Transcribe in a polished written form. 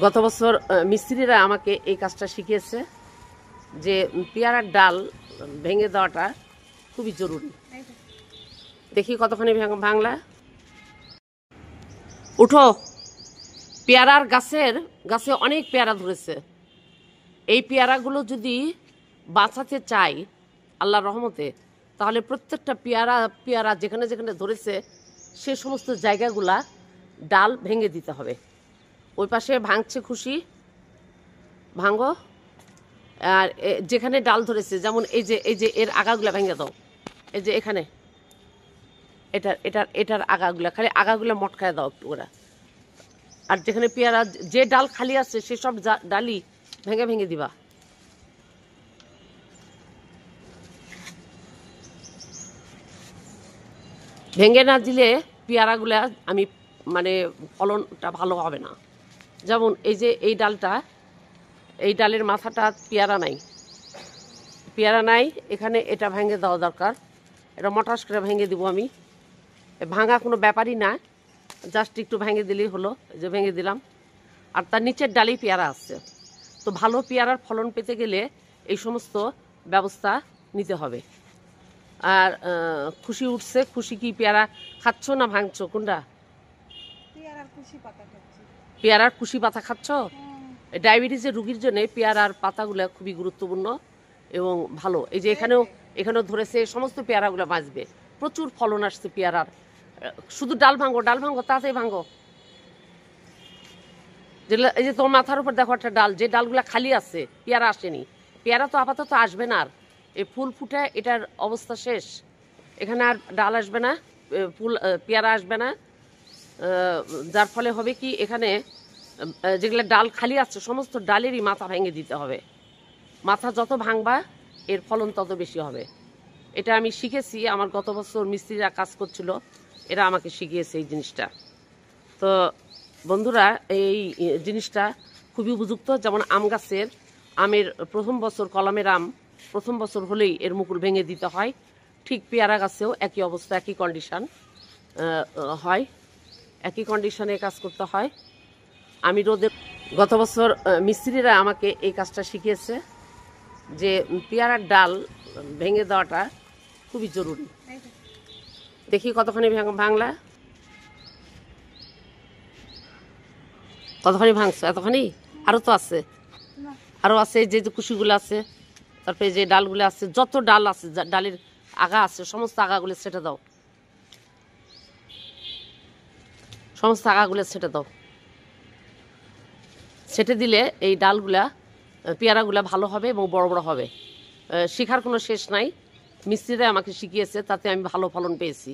গত বছর মিস্ত্রিরা আমাকে এই কাজটা শিখিয়েছে যে পেয়ারার ডাল ভেঙে দেওয়াটা খুবই জরুরি। দেখি কতখানি ভাঙলা। উঠো। পেয়ারার গাছে অনেক পেয়ারা ধরেছে। এই পেয়ারাগুলো যদি বাঁচাতে চাই আল্লাহর রহমতে, তাহলে প্রত্যেকটা পেয়ারা যেখানে যেখানে ধরেছে সে সমস্ত জায়গাগুলা ডাল ভেঙে দিতে হবে। ওই পাশে ভাঙছে খুশি, ভাঙো। আর যেখানে ডাল ধরেছে, যেমন এই যে এর আগাগুলা ভেঙে দাও। এই যে এখানে এটার আগাগুলা, খালি আগাগুলা মটকায় দাও একটু ওরা। আর যেখানে পেয়ারা যে ডাল খালি আছে সেসব ডালই ভেঙে ভেঙে দিবা। ভেঙে না দিলে পেয়ারাগুলা মানে ফলনটা ভালো হবে না। যেমন এই যে এই ডালটা, এই ডালের মাথাটা পেয়ারা নাই, এখানে এটা ভেঙে দেওয়া দরকার। এটা মটাস করে ভেঙে দিব আমি। ভাঙা কোনো ব্যাপারই না, জাস্ট একটু ভেঙে দিলেই হলো। এই যে ভেঙে দিলাম। আর তার নিচের ডালেই পেয়ারা আসছে। তো ভালো পেয়ারার ফলন পেতে গেলে এই সমস্ত ব্যবস্থা নিতে হবে। আর খুশি উঠছে। খুশি কি পেয়ারা খাচ্ছ না ভাঙছো? কোনটা? পেয়ারার কুশি পাতা খাচ্ছ? ডায়াবেটিসের রুগীর জন্য পেয়ারার পাতাগুলো খুবই গুরুত্বপূর্ণ এবং ভালো। এই যে এখানেও ধরেছে, সমস্ত পেয়ারাগুলো বাঁচবে। প্রচুর ফলন আসছে পেয়ারার। শুধু ডাল ভাঙো তাড়াতাড়ি ভাঙো। যেগুলো এই যে তোমার মাথার উপর দেখো একটা ডাল, যে ডালগুলো খালি আছে, পেয়ারা আসেনি। পেয়ারা তো আপাতত আসবে না। আর এই ফুল ফুটে এটার অবস্থা শেষ। এখানে আর ডাল আসবে না, পেয়ারা আসবে না। যার ফলে হবে কি, এখানে যেগুলো ডাল খালি আছে সমস্ত ডালেরই মাথা ভেঙে দিতে হবে। মাথা যত ভাঙবা এর ফলন তত বেশি হবে। এটা আমি শিখেছি। আমার গত বছর মিস্ত্রিরা কাজ করছিল, এরা আমাকে শিখিয়েছে এই জিনিসটা। তো বন্ধুরা, এই জিনিসটা খুবই উপযুক্ত। যেমন আম গাছের আমের প্রথম বছর, কলমের আম প্রথম বছর হলেই এর মুকুল ভেঙে দিতে হয়, ঠিক পেয়ারা গাছেও একই অবস্থা, একই কন্ডিশন হয়, একই কন্ডিশনে কাজ করতে হয়। আমি গত বছর মিস্ত্রিরা আমাকে এই কাজটা শিখিয়েছে যে পেয়ারার ডাল ভেঙে দেওয়াটা খুবই জরুরি। দেখি কতখানি ভাঙলা। কতখানি ভাঙছো? এতখানি? আরো তো আছে, আরো আছে। যে কুশিগুলো আছে, তারপরে যে ডালগুলো আছে, যত ডাল আছে, ডালের আগা আছে, সমস্ত আগাগুলো ছেটে দাও। সমস্ত আগাগুলো ছেটে দাও। ছেটে দিলে এই ডালগুলা, পেয়ারাগুলা ভালো হবে এবং বড় বড় হবে। শেখার কোনো শেষ নাই। মিস্ত্রিরা আমাকে শিখিয়েছে, তাতে আমি ভালো ফলন পেয়েছি।